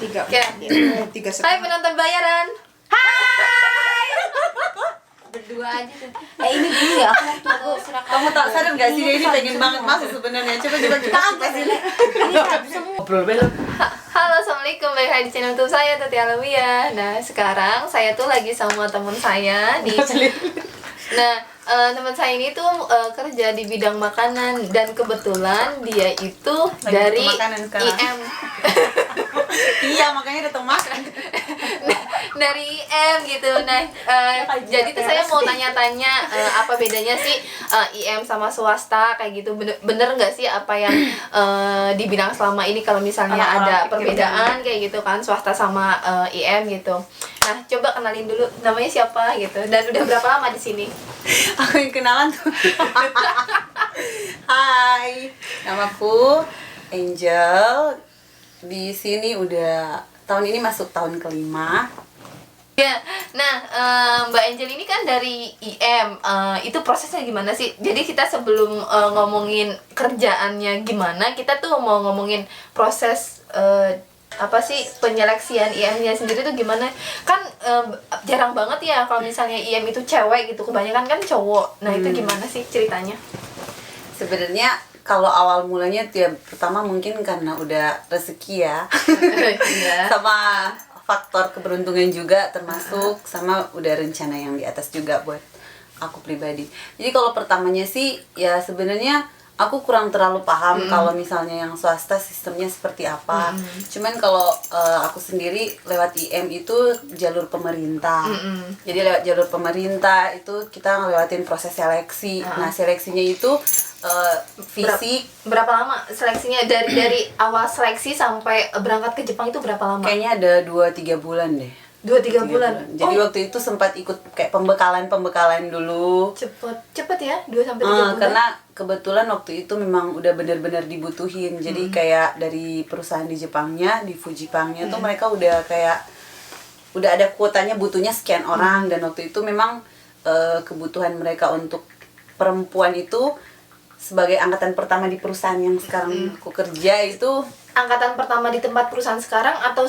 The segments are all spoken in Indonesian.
Tiga. Hai penonton bayaran. Hai. Berdua aja tuh. Ini dulu ya, aku serak. Kamu tak sadar gak sih dia ini pengen banget masuk sebenarnya. Coba kita kasih sini. Ngobrol belum? Halo, assalamualaikum, balik lagi di channel YouTube saya Tati Alawiyah. Nah sekarang saya tuh lagi sama teman saya di. Nah teman saya ini tuh kerja di bidang makanan dan kebetulan dia itu Lagi dari butuh makanan sekarang. IM. Iya, makanya datang makan. Dari IM gitu. Nah, jadi tuh saya mau tanya-tanya apa bedanya sih IM sama swasta kayak gitu. Bener nggak sih apa yang dibilang selama ini kalau misalnya ada perbedaan kayak gitu kan swasta sama IM gitu. Nah, coba kenalin dulu namanya siapa gitu dan udah berapa lama di sini? Aku yang kenalan tuh. Hai, namaku Angel. Di sini udah tahun ini masuk tahun kelima. Ya, nah Mbak Angel ini kan dari IM, itu prosesnya gimana sih? Jadi kita sebelum ngomongin kerjaannya gimana, kita tuh mau ngomongin proses apa sih penyeleksian IM-nya sendiri tuh gimana? Kan jarang banget ya kalau misalnya IM itu cewek gitu, kebanyakan kan cowok. Nah itu gimana sih ceritanya? Sebenarnya kalau awal mulanya tuh ya pertama mungkin karena udah rezeki ya. Iya. Sama faktor keberuntungan juga termasuk sama udah rencana yang di atas juga buat aku pribadi. Jadi kalau pertamanya sih ya sebenarnya aku kurang terlalu paham kalau misalnya yang swasta sistemnya seperti apa. Cuman kalau aku sendiri lewat IM itu jalur pemerintah. Jadi lewat jalur pemerintah itu kita ngelewatin proses seleksi. Nah, seleksinya itu fisik. Berapa lama seleksinya dari awal seleksi sampai berangkat ke Jepang itu berapa lama? Kayaknya ada 2-3 bulan deh. 2-3 bulan. Jadi waktu itu sempat ikut kayak pembekalan dulu. Cepet ya 2-3 bulan. Karena kebetulan waktu itu memang udah benar-benar dibutuhin. Jadi kayak dari perusahaan di Jepangnya, di Fujipangnya tuh mereka udah kayak udah ada kuotanya butuhnya sekian orang dan waktu itu memang kebutuhan mereka untuk perempuan itu sebagai angkatan pertama di perusahaan yang sekarang aku kerja itu. Angkatan pertama di tempat perusahaan sekarang atau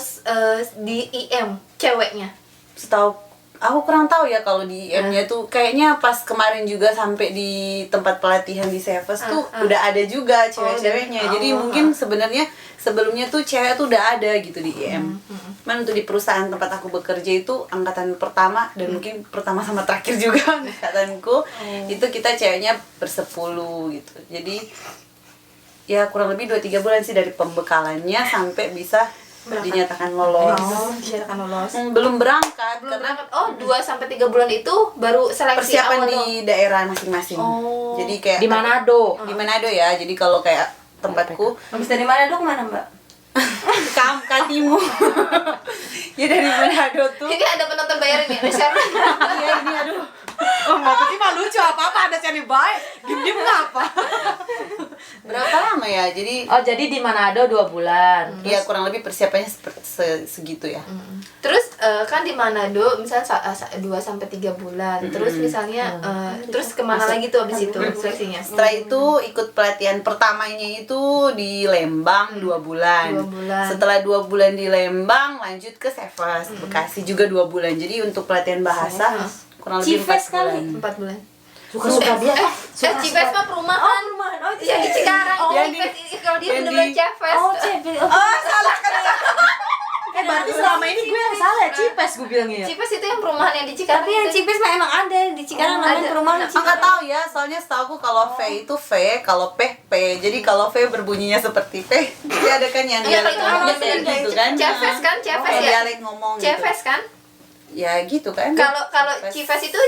di IM ceweknya? Setahu aku kurang tahu ya kalau di IM-nya tuh kayaknya pas kemarin juga sampai di tempat pelatihan di Seves tuh udah ada juga cewek-ceweknya. Jadi mungkin sebenarnya sebelumnya tuh cewek tuh udah ada gitu di IM. Cuman untuk di perusahaan tempat aku bekerja itu angkatan pertama dan mungkin pertama sama terakhir juga angkatanku itu kita ceweknya bersepuluh gitu. Jadi ya kurang lebih 2-3 bulan sih dari pembekalannya sampai bisa dinyatakan lolos. Dinyatakan lolos. Belum berangkat Belum karena berangkat. Oh, 2-3 bulan itu baru seleksi persiapan awal di dong. daerah masing-masing. Jadi kayak Di Manado. Di Manado ya. Jadi kalau kayak tempatku Habis dari Manado kemana, Mbak? Katimu. Ya dari Manado tuh. Ini ada penonton bayarin ya, share. Iya ini aduh. Oh, Mbak Tuti mah lucu apa-apa ada cari baik, diem-diem ngapa? Berapa lama ya? Jadi Oh, jadi di Manado 2 bulan. ya kurang lebih persiapannya segitu ya. Terus kan di Manado misalnya 2-3 bulan. Terus misalnya terus kemana lagi tuh abis itu seleksinya? Setelah itu ikut pelatihan pertamanya itu di Lembang 2 bulan. 2 bulan. Setelah 2 bulan di Lembang lanjut ke Seves, Bekasi juga 2 bulan. Jadi untuk pelatihan bahasa kurang lebih 4 Cives bulan. kali. 4 bulan. Suka-suka dia. Cives mah perumahan. Oh, Iya di Cikarang. yang Cives kalau dia yang bener-bener di- Cives. Oh, Cives. Oh, salah kan. Berarti selama ini gue yang salah ya, Cipes gue bilangnya ya. Cives itu yang perumahan yang di Cikarang. Tapi yang itu. Cives mah emang ada di Cikarang Oh, namanya ada. perumahan Enggak tahu ya, soalnya setahu aku kalau V itu V, kalau P P. Jadi kalau V berbunyinya seperti P, jadi ada kan yang Iya, dialek itu ngomongnya bener, kayak gitu kan. Cives kan, Cives Kayak ya. dialek ngomong gitu. Cives kan? Ya gitu kan. Kalau Cives itu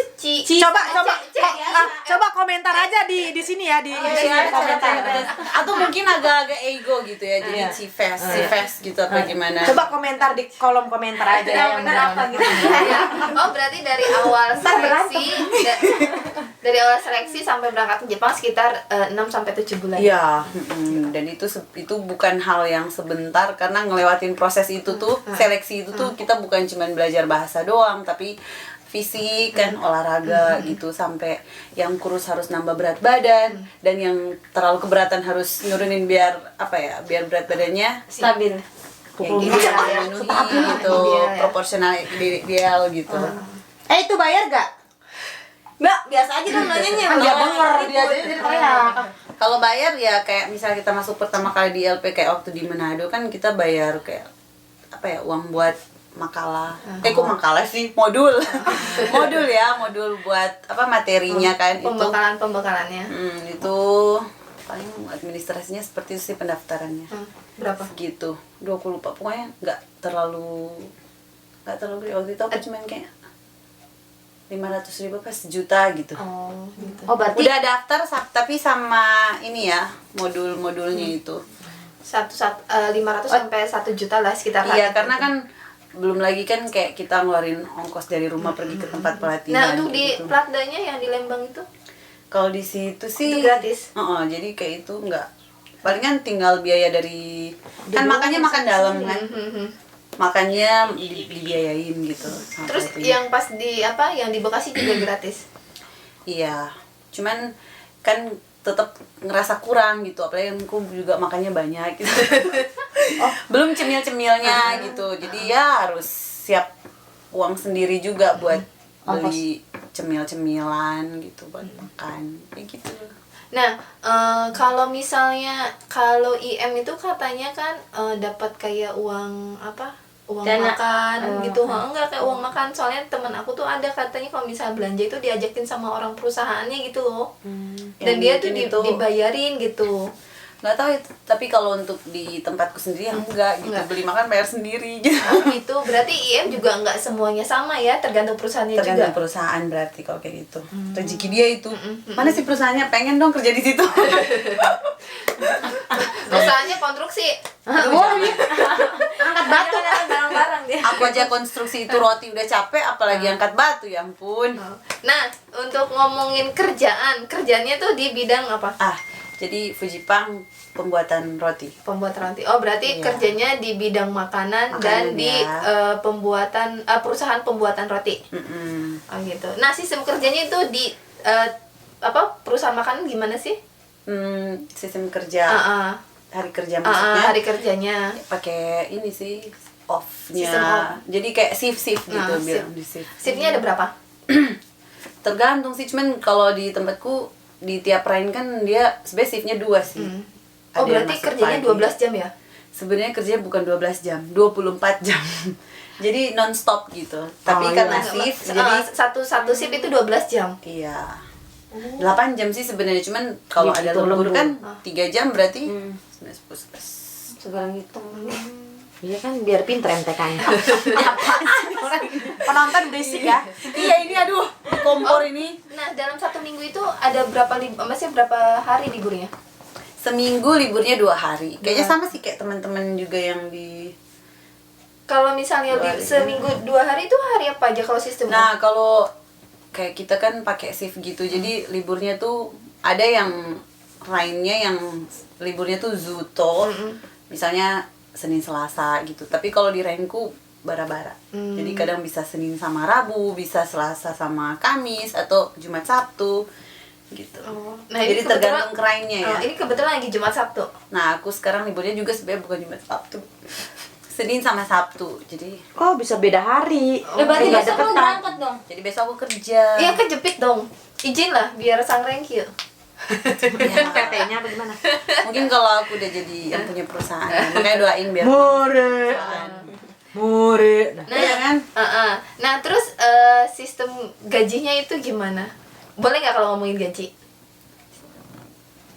Coba komentar aja di sini ya di sini komentar. Atau mungkin agak-agak ego gitu ya, jadi Cives gitu apa gimana. Coba komentar di kolom komentar aja ya yang benar apa gitu. Oh, berarti dari awal seleksi dari awal seleksi sampai berangkat ke Jepang sekitar 6-7 bulan. Iya, dan itu bukan hal yang sebentar karena ngelewatin proses itu tuh, seleksi itu tuh kita bukan cuma belajar bahasa doang, tapi fisik kan, olahraga gitu, sampai yang kurus harus nambah berat badan dan yang terlalu keberatan harus nurunin biar apa ya, biar berat badannya stabil. Yang gitu yang memenuhi gitu, Ideal ya. proporsional ideal gitu. Itu bayar gak? Mbak, biasa aja dong nanyanya. Kan dia denger dia jadi teriak. Kalau bayar ya kayak misalnya kita masuk pertama kali di LP kayak waktu di Manado kan kita bayar kayak apa ya, uang buat makalah. Kok makalah sih, modul. modul buat apa materinya kan itu. Pembekalannya. Itu paling administrasinya seperti itu sih, pendaftarannya. Berapa? Gitu. 20 lupa pokoknya nggak terlalu gede. Waktu itu aku cuman kayak 500.000 pas sejuta gitu. Oh, gitu. Oh berarti Udah daftar tapi sama ini ya, modul-modulnya itu. 500 sampai 1 juta lah sekitar. Iya, karena kan belum lagi kan kayak kita ngeluarin ongkos dari rumah pergi ke tempat pelatihan. Nah, untuk di gitu. Platdanya yang di Lembang itu Kalau di situ sih itu gratis. jadi kayak itu enggak. Palingan tinggal biaya dari kan makannya makan dalam kan. Makannya dibiayain gitu. sama Terus pelatihan. yang pas di apa? Yang di Bekasi juga gratis. Iya, cuman kan tetap ngerasa kurang gitu, apalagi aku juga makannya banyak gitu. Belum cemil-cemilnya gitu, jadi ya harus siap uang sendiri juga buat beli cemil-cemilan gitu buat makan, kayak gitu. Nah, kalau misalnya kalau IM itu katanya kan dapat kayak uang apa? Uang Dana. makan gitu. Enggak kayak uang makan. Soalnya teman aku tuh ada katanya kalau misalnya belanja itu diajakin sama orang perusahaannya gitu loh. Dan Yang dia tuh mungkin itu dibayarin gitu. nggak tahu ya, tapi kalau untuk di tempatku sendiri ya enggak gitu, Enggak. beli makan bayar sendiri gitu. Oh gitu. Berarti IM juga enggak semuanya sama ya, tergantung perusahaannya Tergantung juga. perusahaan berarti kalau kayak gitu. Rezeki dia itu. Mana sih perusahaannya pengen dong kerja di situ. Perusahaannya konstruksi. angkat batu. Barang-barang dia. Aku aja konstruksi itu roti udah capek, apalagi angkat batu, ya ampun. Nah, untuk ngomongin kerjaannya tuh di bidang apa? Jadi Fujipang pembuatan roti. Pembuat roti. Oh, berarti Iya. kerjanya di bidang makanan dan Makanan, di ya. pembuatan perusahaan pembuatan roti. Mm-mm. Oh gitu. Nah, sistem kerjanya itu di perusahaan makanan gimana sih? Sistem kerja hari kerja maksudnya Hari kerjanya. pakai ini sih off-nya. Sistem off. Jadi kayak shift gitu Nah, bilang di shift. Shiftnya ada berapa? Tergantung sih, cuman kalau di tempatku di tiap rain kan dia sebenarnya shiftnya 2 sih. Oh, Ada yang berarti masuk kerjanya pagi. 12 jam ya? Sebenarnya kerjanya bukan 12 jam, 24 jam. Jadi non-stop gitu. Tapi karena shift jadi satu shift itu 12 jam. iya. 8 jam sih sebenarnya, cuman kalau Ya, ada itu lembur lembur. kan 3 jam berarti 9, 10, 11. Sekarang hitung. Iya kan biar pinter MTK-nya. Penonton berisik ya. Iya ini aduh, kompor ini. Nah, dalam 1 minggu itu ada berapa hari liburnya? Seminggu liburnya 2 hari. Kayaknya sama sih kayak teman-teman juga yang di. Kalau misalnya 2 hari. seminggu 2 hari itu hari apa aja kalau sistem? Nah, kalau kayak kita kan pakai shift gitu. Jadi liburnya tuh ada yang lainnya yang liburnya tuh Zuto. Misalnya Senin Selasa gitu. Tapi kalau di Rainku bara-bara. Jadi kadang bisa Senin sama Rabu, bisa Selasa sama Kamis atau Jumat Sabtu gitu. Nah, Jadi ini tergantung kerainnya ya. Ini kebetulan lagi Jumat Sabtu. Nah, aku sekarang liburnya juga sebenarnya bukan Jumat Sabtu. Senin sama Sabtu. Jadi Kok bisa beda hari? Berarti Nggak besok lu deketan. berangkat dong. jadi besok aku kerja. Iya, kejepit dong. Izin lah biar sang rengki. PT-nya bagaimana? Mungkin kalau aku udah jadi yang punya perusahaan, makanya doain biar More. More. Nah, Iya kan? Nah, terus sistem gajinya itu gimana? Boleh nggak kalau ngomongin gaji?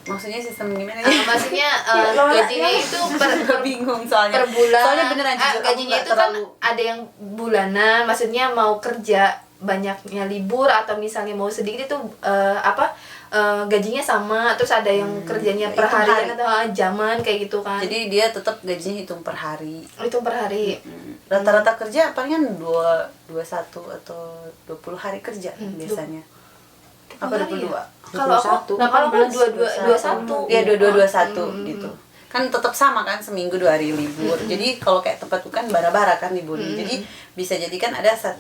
Maksudnya sistem gimana Maksudnya gajinya itu per bingung soalnya. per bulan. Soalnya beneran jujur aku gajinya nggak itu terlalu. kan ada yang bulanan, maksudnya mau kerja banyaknya libur atau misalnya mau sedikit itu gajinya sama, terus ada yang kerjanya per hitung harian hari. atau jaman kayak gitu kan. Jadi dia tetap gajinya hitung per hari. Itu per hari. Rata-rata kerja palingan 21 atau 20 hari kerja biasanya. Apa hari 22? ya? Kalau aku, 21. nah kalau aku 21. Iya, 22 21 gitu. Kan tetap sama kan, seminggu 2 hari libur. Jadi kalau kayak tempatku kan bara-bara kan liburnya. Jadi bisa jadi kan ada 1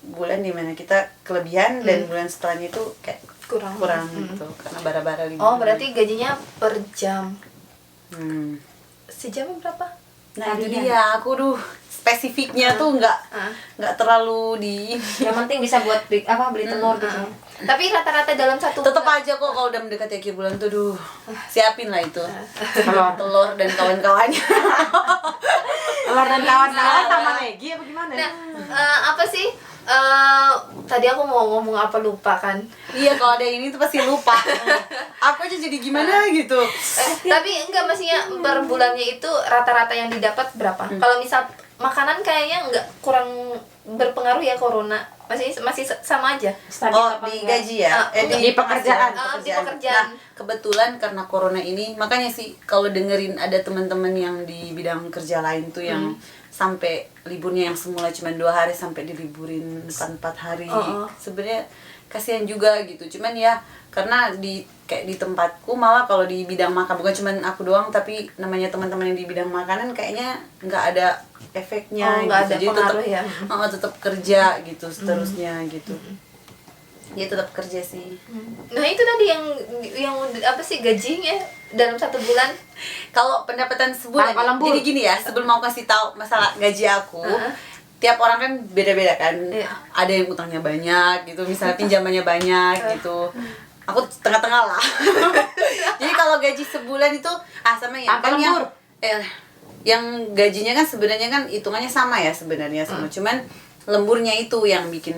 bulan dimana kita kelebihan dan bulan setelahnya itu kayak kurang gitu karena bara-bara libur. Oh, berarti gajinya per jam. Hmm. Sejamnya berapa? Nah itu Tarian. dia, aku spesifiknya tuh nggak terlalu di. Yang penting bisa buat beli telur gitu. Tapi rata-rata dalam satu Tetap bulan- aja kok kalau udah mendekati akhir bulan tuh, siapin lah itu Telur. dan kawan-kawannya. Telur dan kawan-kawan tambah lagi apa gimana? Nah, apa sih? Tadi aku mau ngomong apa lupa kan. Iya, kalau ada ini tuh pasti lupa. Aku aja jadi gimana gitu. Tapi enggak, maksudnya per bulannya itu rata-rata yang didapat berapa? Kalau misal makanan kayaknya enggak kurang berpengaruh ya corona. Masih sama aja. Stabil Oh, apa di enggak? gaji ya? Di pekerjaan. Di pekerjaan. Nah, kebetulan karena corona ini, makanya sih kalau dengerin ada teman-teman yang di bidang kerja lain tuh yang sampai liburnya yang semula cuma 2 hari sampai diliburin 4 hari. Sebenarnya kasihan juga gitu. Cuman ya karena kayak di tempatku malah kalau di bidang makan, bukan cuman aku doang tapi namanya teman-teman yang di bidang makanan kayaknya nggak ada efeknya nggak ada gitu. Jadi tetap pengaruh ya. tetap kerja gitu seterusnya gitu. Dia tetap kerja sih. Nah, itu tadi yang apa sih gajinya dalam 1 bulan? Kalau pendapatan sebulan, Tanpa lembur. jadi gini ya, sebelum mau kasih tahu masalah gaji aku, tiap orang kan beda-beda kan. Iya. Ada yang utangnya banyak gitu, misalnya pinjamannya banyak gitu. Aku tengah-tengah lah. Jadi kalau gaji sebulan itu sama ya Tanpa kan yang lembur. yang gajinya kan sebenarnya kan hitungannya sama ya sebenarnya sama, cuman lemburnya itu yang bikin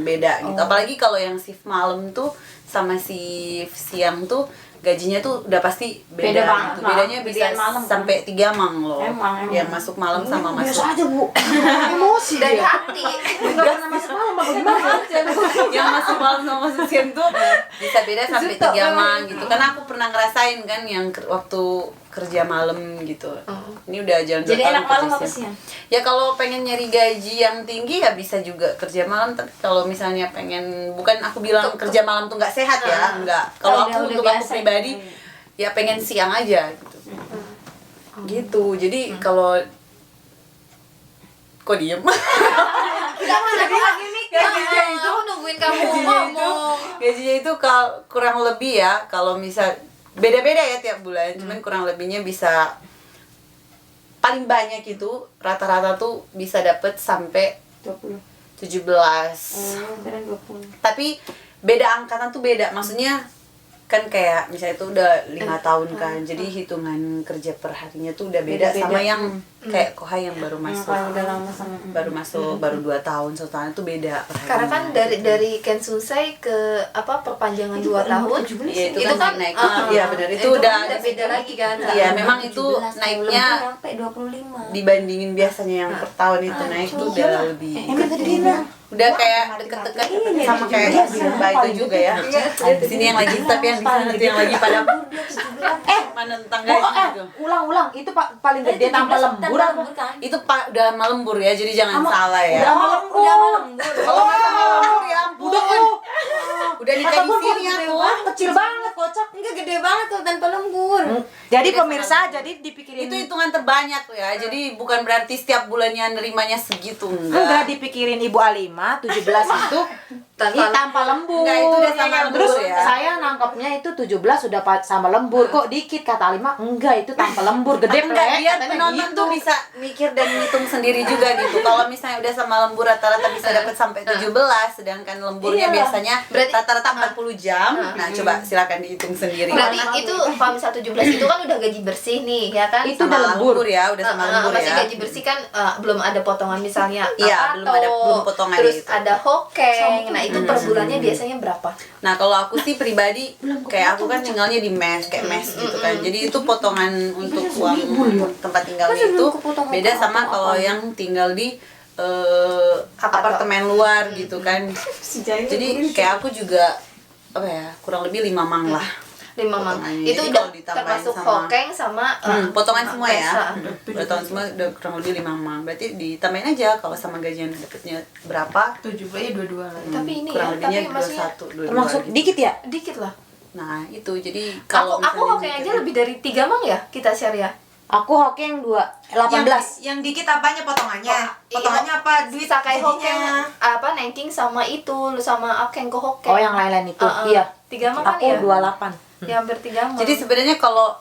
beda gitu. Apalagi kalau yang shift malam tuh sama shift siang tuh gajinya tuh udah pasti beda, Beda banget, gitu. Mak. Bedanya bisa Gedean malam, kan? sampai 3 mang loh. Emang. Yang masuk malam sama masuk Biasa aja Bu. Emosi Dari dia. hati. Enggak pernah masuk malam apa gimana? yang masuk malam sama masuk siang tuh bisa beda sampai 3 mang gitu. Karena aku pernah ngerasain kan yang waktu kerja malam gitu. Ini udah jalan 2 Jadi tahun enak malam kerja apa siang. siang? Ya kalau pengen nyari gaji yang tinggi ya bisa juga kerja malam, tapi kalau misalnya pengen, bukan aku bilang kerja malam tuh nggak sehat ya, enggak. Kalau Udah aku untuk aku biasa. pribadi ya pengen siang aja gitu. Gitu. Jadi kalau kok diem? Gajinya itu aku nungguin kamu ngomong. Gajinya itu kurang lebih ya, kalau misal beda-beda ya tiap bulan, cuman kurang lebihnya bisa paling banyak itu rata-rata tuh bisa dapet sampai 20. 17. Keren 20. Tapi beda angkatan tuh beda, maksudnya kan kayak misalnya itu udah 5 tahun kan, jadi hitungan kerja per harinya tuh udah beda Beda-beda. sama yang kayak Kohai yang baru masuk. Kalau udah lama sama Baru 2 tahun, 1 tahun itu beda per Karena kan harinya. dari Ken Susai ke perpanjangan 2 tahun. Iya, itu, itu kan kan naik. Iya benar, itu kan udah beda lagi kan. Iya, memang itu naiknya sampai 25. dibandingin biasanya yang per tahun itu naik tuh udah lebih udah kayak deket-deket sama kayak Mbak itu juga ya. Di sini yang lagi, tapi yang di sana tuh yang lagi pada mana tentang gaji gitu. Ulang-ulang itu paling gede tanpa lembur apa? Itu udah lama lembur ya, jadi jangan salah ya. Udah malam Kalau nggak sama lembur ya ampun. Udah nikah di sini aku. kecil banget kocak. Enggak gede banget tuh tanpa lembur. Jadi pemirsa, jadi dipikirin Itu hitungan terbanyak ya. Jadi bukan berarti setiap bulannya nerimanya segitu, enggak enggak. dipikirin Ibu Alima 17 itu tanpa lembur. Enggak, itu udah sama lembur Terus ya. saya nangkepnya itu 17 sudah sama lembur. Kok dikit kata Alima? Enggak, itu tanpa lembur. Gede Enggak, plek, biar katanya penonton gitu. tuh bisa mikir dan ngitung sendiri juga gitu. Kalau misalnya udah sama lembur rata-rata bisa dapat sampai 17, sedangkan lemburnya biasanya Berarti- rata-rata 40 jam. Nah, coba silakan dihitung sendiri. Berarti itu kalau misal 17 itu kan udah gaji bersih nih, ya kan? Itu sama udah lembur. ya, udah sama lembur Masih ya. gaji bersih kan belum ada potongan misalnya Iya, belum potongan terus gitu. ada hokeng. Nah, itu per bulannya biasanya berapa? Nah, kalau aku sih pribadi kayak aku kan tinggalnya di mes, kayak mes gitu kan. Jadi itu potongan untuk uang tempat tinggalnya itu beda sama kalau yang tinggal di apartemen luar gitu kan. Jadi kayak aku juga apa ya, kurang lebih 5 mang lah. 5 mang. Potongannya. Itu Jadi udah kalau ditambahin termasuk sama- hokeng sama potongan semua ya. pesa. Potongan semua udah kurang lebih 5 mang. Berarti ditambahin aja kalau sama gajian dapetnya berapa. 17 ya 22 lah. Tapi ini kurang ya, lebihnya tapi maksudnya 21, 22 Termasuk gitu. dikit ya? dikit lah. Nah, itu jadi Aku kalau hokeng aja lebih dari 3 mang ya kita share ya. Aku hokeng 18. Yang dikit apanya potongannya? Potongannya apa? Duit Bisa kayak hokeng gajinya? apa nengking sama itu sama hokeng ke hokeng. Oh, yang lain-lain itu. Iya. 3 mang kan Aku ya? 28. Ya hampir 3 mang. jadi sebenarnya kalau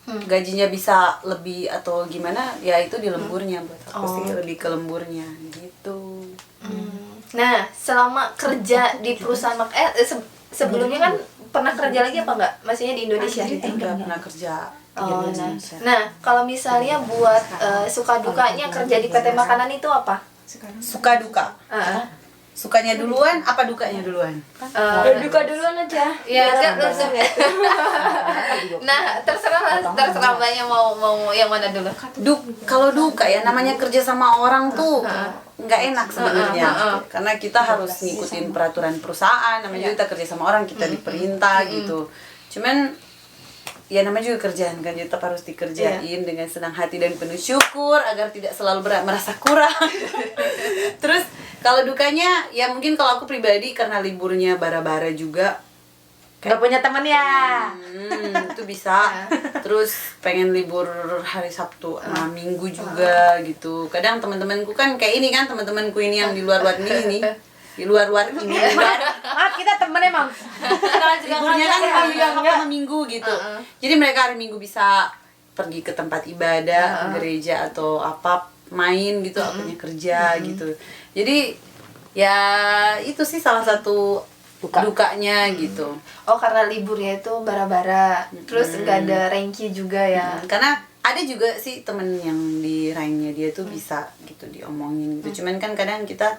gajinya bisa lebih atau gimana, ya itu di lemburnya buat aku sih, lebih ke lemburnya gitu. Nah, selama kerja di perusahaan sebelumnya kan pernah kerja lagi apa enggak? Maksudnya di Indonesia? Udah pernah kerja di Oh, Indonesia. nah, kalau misalnya buat suka dukanya kerja di PT Makanan itu apa? Suka duka. Sukanya duluan apa dukanya duluan? Duka duluan aja. Ya, nah, terserah banyak mau yang mana dulu. Kalau duka ya, namanya kerja sama orang tuh nggak enak sebenarnya, karena kita harus ngikutin peraturan perusahaan. Namanya juga kita kerja sama orang, kita diperintah gitu. Cuman ya namanya juga kerjaan kan, tetap harus dikerjain dengan senang hati dan penuh syukur agar tidak selalu merasa kurang. Terus kalau dukanya ya mungkin kalau aku pribadi karena liburnya bara-bara juga, Gak punya temen ya. itu bisa. Terus pengen libur hari Sabtu sama Minggu juga gitu. Kadang teman-temanku kan kayak ini kan, teman-temanku ini yang di luar-luar ini nih. Di luar-luar ini. Maaf, kita temen emang. Liburnya kan hari Sabtu sama Minggu gitu. Jadi mereka hari Minggu bisa pergi ke tempat ibadah, gereja atau apa, main gitu, akunya kerja gitu. Jadi ya itu sih salah satu dukanya gitu. Oh, karena liburnya itu bara-bara. Terus nggak ada ranking juga ya. Karena ada juga sih temen yang di lainnya dia tuh bisa gitu diomongin gitu. Cuman kan kadang kita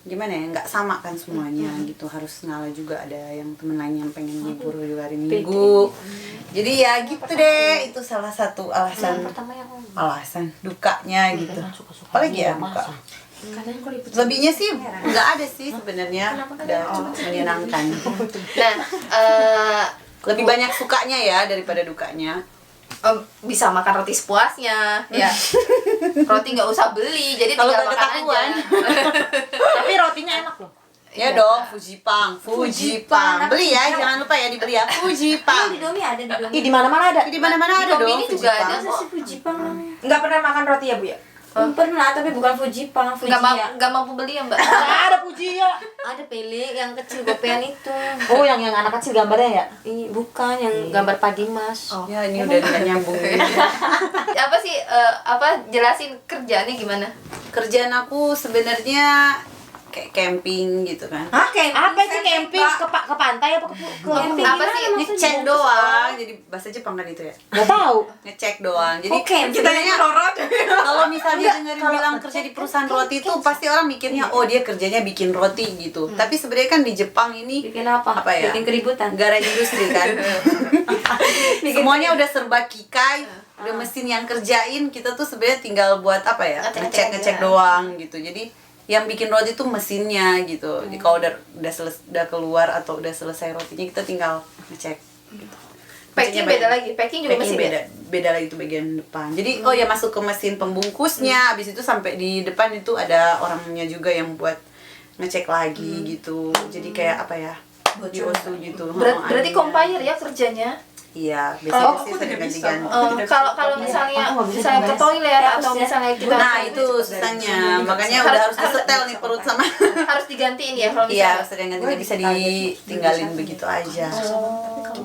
gimana ya, nggak sama kan semuanya gitu, harus ngalah juga. Ada yang temen lain yang pengen libur di hari Minggu. Jadi ya gitu deh, itu salah satu alasan dukanya gitu. Apalagi ya duka. Lebihnya sih nggak ada sih sebenarnya, udah cuma menyenangkan. Nah, Lebih banyak sukanya ya daripada dukanya. bisa makan roti sepuasnya, ya. Roti nggak usah beli, jadi Kalau tinggal nggak makan ketahuan. aja. Tapi rotinya enak loh. Ya dong, Fujipang. Beli ya, jangan lupa ya dibeli ya. Fujipang. Di Domi ada, di Domi. Ih, di mana-mana ada. Di mana-mana ada dong. Ini juga ada Fujipang. kok. Fujipang namanya. Nggak pernah makan roti ya Bu ya? Pernah, tapi bukan Fujipang, Fujiya. Nggak mampu beli ya, Mbak. Ada puji ya. Ada pele yang kecil gopean itu. Oh, yang anak kecil gambarnya ya? Ih, bukan yang gambar Pak Dimas. Oh. Ya ini udah nggak nyambung. Apa sih jelasin kerjaannya gimana? Kerjaan aku sebenarnya kayak camping gitu kan. Hah, camping? Apa itu camping? Ke pantai apa ke Camping Apa gimana sih? maksudnya? Ngecek doang. Jadi bahasa Jepang kan itu ya. Gak tahu. Ngecek doang. Jadi camping? sebenarnya Rorot. kalau misalnya dengerin bilang kerja di perusahaan roti itu pasti orang mikirnya oh dia kerjanya bikin roti gitu. Tapi sebenarnya kan di Jepang ini Bikin apa? Apa ya? Bikin keributan. negara industri kan. Semuanya udah serba kikai, udah mesin yang kerjain, kita tuh sebenarnya tinggal buat apa ya? Ngecek doang gitu. Jadi yang bikin roti tuh mesinnya gitu. Jadi kalau udah keluar atau udah selesai rotinya, kita tinggal ngecek gitu. Packing beda lagi, packing juga Packing masih beda lagi itu bagian depan. Jadi oh ya masuk ke mesin pembungkusnya, habis itu sampai di depan itu ada orangnya juga yang buat ngecek lagi gitu. Jadi kayak apa ya? Bocor gitu. Berarti ada. compare ya kerjanya. Iya, biasanya sih sering ganti-ganti. Kalau misalnya ke toilet atau misalnya kita Nah, itu susahnya. Makanya udah harus disetel nih perut sama. harus digantiin ya kalau Iya, misalnya. sering ganti, nggak bisa ditinggalin begitu aja.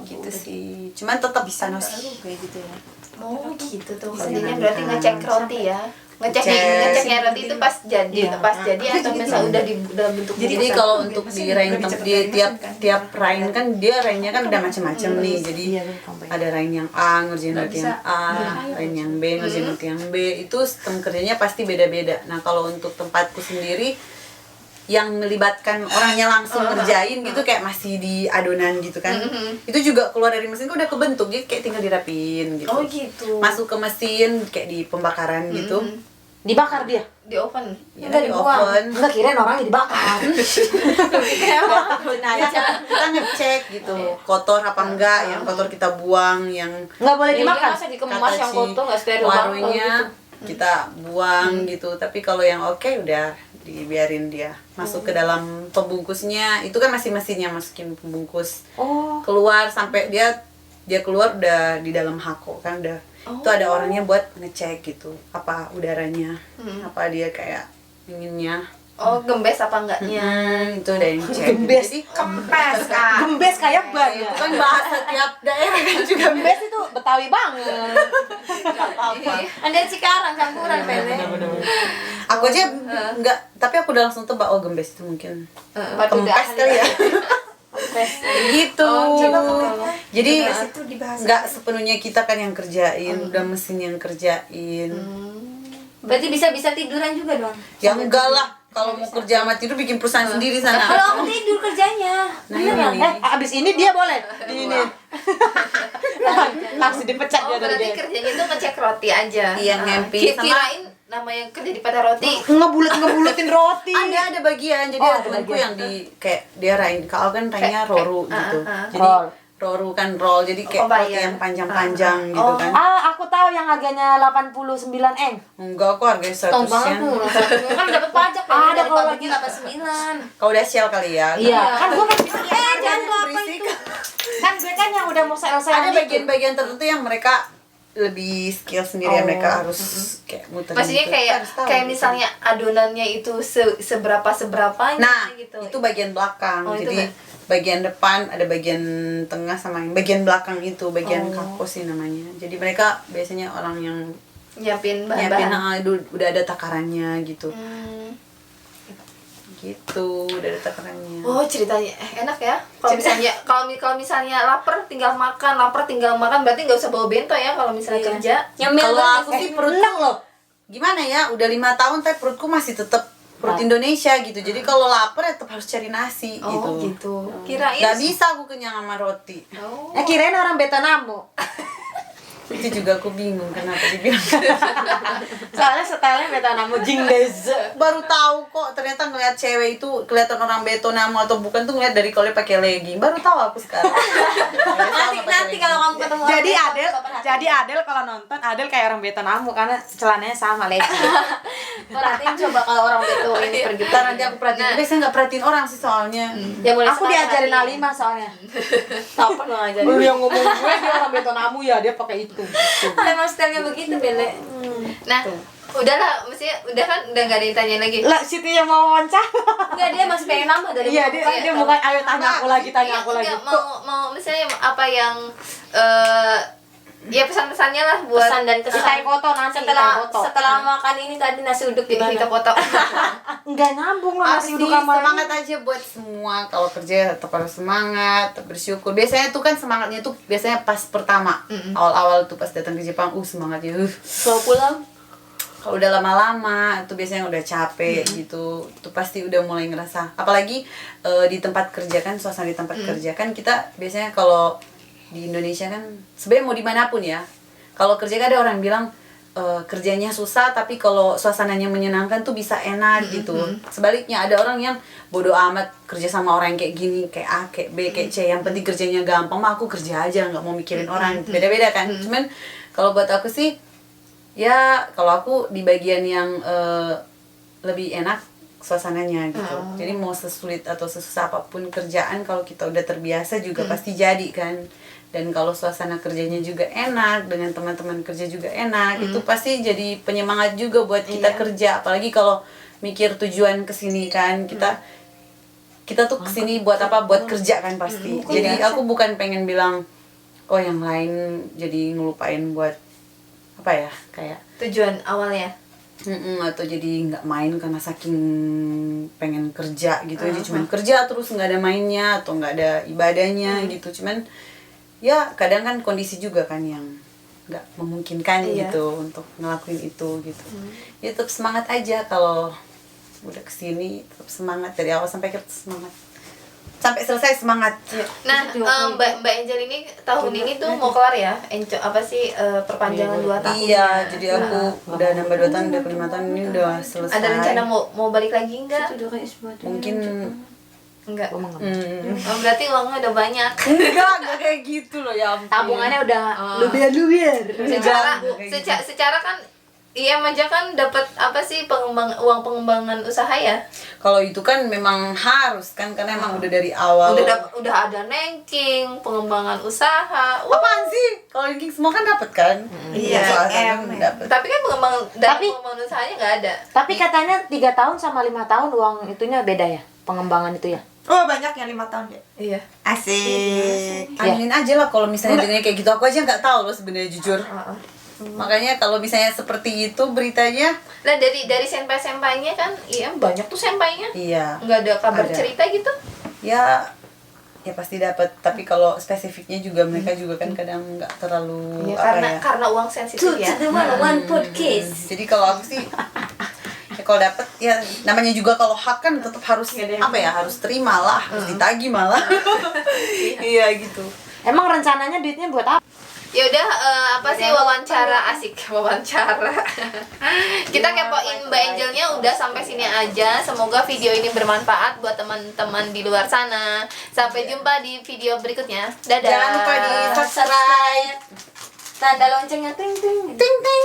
Gitu sih. Cuman tetap bisa sih. Kayak gitu ya. Oh gitu tuh. Kerjanya berarti ngecek roti ya. Ngeceknya roti itu pas jadi atau misalnya udah di dalam bentuk Jadi kalau untuk di rank di tiap rank kan dia ranknya kan udah macam-macam nih. Jadi ada rank yang A ngerjain roti yang A, rank yang B ngerjain roti yang B. Itu sistem kerjanya pasti beda-beda. Nah kalau untuk tempatku sendiri yang melibatkan orangnya langsung ngerjain gitu kayak masih di adonan gitu kan. Itu juga keluar dari mesin udah kebentuk, jadi kayak tinggal dirapin gitu. Oh gitu. Masuk ke mesin kayak di pembakaran gitu. Dibakar dia. Di oven. Ya, di oven. Enggak, kirain orangnya dibakar. Nah, kita ngecek gitu kotor apa enggak, yang kotor kita buang, yang Enggak boleh Jadi dimakan. masa dikemas yang kotor nggak steril warungnya kita buang gitu. Tapi kalau yang oke udah dibiarin dia masuk ke dalam pembungkusnya. Itu kan masih mesinnya masukin pembungkus. Oh. Keluar sampai dia keluar udah di dalam hako kan udah. Itu ada orangnya buat ngecek gitu apa udaranya, apa dia kayak inginnya Oh, gembes apa enggaknya? Itu udah yang cek. Gembes. Jadi Kempes Kak. Gembes kayak ban ya. itu kan bahasa tiap daerah kan juga. Gembes itu Betawi banget. Apa? Ada Cikarang campuran Pele. Aku aja enggak, tapi aku udah langsung tebak oh gembes itu mungkin Batu kempes kali ya. Gitu. Jadi Kempes itu dibahas. nggak sepenuhnya kita kan yang kerjain, udah mesin yang kerjain. Berarti bisa tiduran juga dong. Ya enggak lah, kalau mau kerja sama tidur bikin perusahaan sendiri sana. Kalau aku tidur kerjanya. Nah ini. Abis ini dia boleh di ini. Langsung dipecat Oh, dia dari berarti dia. kerjanya itu ngecek roti aja. Iya, ngempi sama- Kirain namanya kerja di pada roti. Ngebulutin roti. Ada bagian, jadi Oh, ada ada temanku bagian. yang di kayak dia rain, kalau kan rainnya roru gitu. Jadi Roll. roru kan roll, jadi kayak roti bayar. yang panjang-panjang gitu kan. Aku tahu yang harganya 89 M. Enggak, aku harganya 100 Tong banget yen. tuh. Kan dapat pajak Ada dari kalau pabriknya 89. Kau udah shell kali ya? Iya, kan gua kan Jangan tuh apa Berisik. itu? kan gue kan yang udah mau selesai Ada bagian-bagian tertentu yang mereka lebih skill sendiri ya, mereka harus kayak muter. Maksudnya kayak misalnya adonannya itu seberapanya nah gitu. itu bagian belakang, Oh, itu jadi bagian depan ada bagian tengah sama yang bagian belakang itu bagian kako sih namanya. Jadi mereka biasanya orang yang nyiapin nyiapin bahan-bahan. udah ada takarannya gitu. Hmm. Gitu udah ada takarannya. Oh, ceritanya enak ya. Kalau misalnya lapar tinggal makan, berarti nggak usah bawa bento ya kalau misalnya kerja. Nyemil Kalau kan aku sih perutku loh gimana ya, udah 5 tahun tapi perutku masih tetap perut Indonesia gitu. Jadi kalau lapar ya tetap harus cari nasi Oh, gitu. gitu. Kirain Gak bisa aku kenyang sama roti. Oh. kirain orang Vietnamu. Itu juga aku bingung kenapa dibilang. Soalnya stylenya Vietnamu jingdes. Baru tahu kok ternyata ngeliat cewek itu kelihatan orang Vietnamu atau bukan tuh ngeliat dari kalau dia pakai legging. Baru tahu aku sekarang. nanti kalau kamu ketemu orang Jadi Vietnam, Adel, suka perhatiin. jadi Adel kalau nonton Adel kayak orang Vietnamu karena celananya sama legging. perhatiin coba kalau orang itu ini pergi. Ntar nanti aku perhatiin. Biasanya nggak perhatiin orang sih soalnya. Ya boleh Aku sekali diajarin perhatiin. A5 soalnya. Apa lo ngajarin? Lu yang ngomong gue dia orang Vietnamu ya, dia pakai itu. Emang stylenya begitu Bele. Nah, udahlah, maksudnya udah nggak ada yang tanya lagi. Lah, Siti yang mau wawancara. Enggak, dia masih pengen nambah dari Iya, dia bukan ayo tanya aku lagi, tanya aku lagi. Enggak, mau misalnya apa yang ya pesan-pesannya lah buat pesan dan Kita kesan. foto nanti, setelah kita foto. setelah makan ini tadi nasi uduk gimana? kita foto. Enggak nyambung lah nasi Pasti uduk sama semangat aja buat semua. Kalau kerja tetap harus semangat, tetap bersyukur. Biasanya tuh kan semangatnya tuh biasanya pas pertama, awal-awal tuh pas datang ke Jepang, semangatnya. Kalau pulang Kalau udah lama-lama itu biasanya udah capek gitu, tuh pasti udah mulai ngerasa. Apalagi di tempat kerja kan, suasana di tempat kerja kan kita biasanya kalau di Indonesia kan sebenarnya mau dimanapun ya. Kalau kerja kan ada orang bilang kerjanya susah tapi kalau suasananya menyenangkan tuh bisa enak gitu. Sebaliknya ada orang yang bodoh amat kerja sama orang yang kayak gini, kayak A, kayak B, kayak C, yang penting kerjanya gampang, mah aku kerja aja nggak mau mikirin orang. Beda-beda kan. Cuman kalau buat aku sih ya kalau aku di bagian yang lebih enak suasananya gitu. Jadi mau sesulit atau sesusah apapun kerjaan, kalau kita udah terbiasa juga pasti jadi kan. Dan kalau suasana kerjanya juga enak, dengan teman-teman kerja juga enak, itu pasti jadi penyemangat juga buat kita kerja. Apalagi kalau mikir tujuan kesini kan, kita tuh kesini buat apa? Buat kerja kan pasti. Jadi aku bukan pengen bilang oh yang lain jadi ngelupain buat apa ya, kayak Tujuan awalnya. atau jadi nggak main karena saking pengen kerja gitu aja, cuman kerja terus nggak ada mainnya atau nggak ada ibadahnya gitu. Cuman ya kadang kan kondisi juga kan yang nggak memungkinkan gitu untuk ngelakuin itu gitu. Ya tetap semangat aja, kalau udah kesini tetap semangat dari awal sampai akhir, semangat sampai selesai semangat. Nah, Mbak Angel ini tahun ini tuh mau kelar ya? Perpanjangan 2 tahun. Iya, jadi aku udah nambah 2 tahun, udah 5 tahun ini udah selesai. Ada rencana mau balik lagi enggak? Mungkin Enggak. Oh, berarti uangnya udah banyak. enggak kayak gitu loh ya ampun. tabungannya udah lubian. Secara kan IM aja kan dapat apa sih uang pengembangan usaha ya? Kalau itu kan memang harus kan karena emang udah dari awal. Udah ada ranking, pengembangan usaha. Apaan sih? Kalau ranking semua kan dapat kan? Iya, Soal M. kan dapat. Tapi kan pengembangan usahanya nggak ada. Tapi katanya 3 tahun sama 5 tahun uang itunya beda ya, pengembangan itu ya. Oh banyak yang 5 tahun ya. Iya. Asik. Aminin aja lah kalau misalnya dengannya kayak gitu. Aku aja nggak tahu loh sebenarnya jujur. Makanya kalau misalnya seperti itu beritanya, Nah dari senpai-senpainya kan, IM banyak tuh senpainya. iya. Nggak ada kabar Ada. cerita gitu. Ya pasti dapat. Tapi kalau spesifiknya juga mereka juga kan kadang nggak terlalu Karena uang sensitif ya. one podcast. Jadi kalau aku sih ya kalau dapat ya namanya juga kalau hak kan tetap harus harus terima lah, harus ditagih malah. Iya gitu. Emang rencananya duitnya buat apa? Ya udah apa sih wawancara asik wawancara. Kita kepoin Mbak Angelnya udah sampai sini aja. Semoga video ini bermanfaat buat teman-teman di luar sana. Sampai jumpa di video berikutnya. Dadah. Jangan lupa di subscribe. Tanda loncengnya ting ting. Ting ting.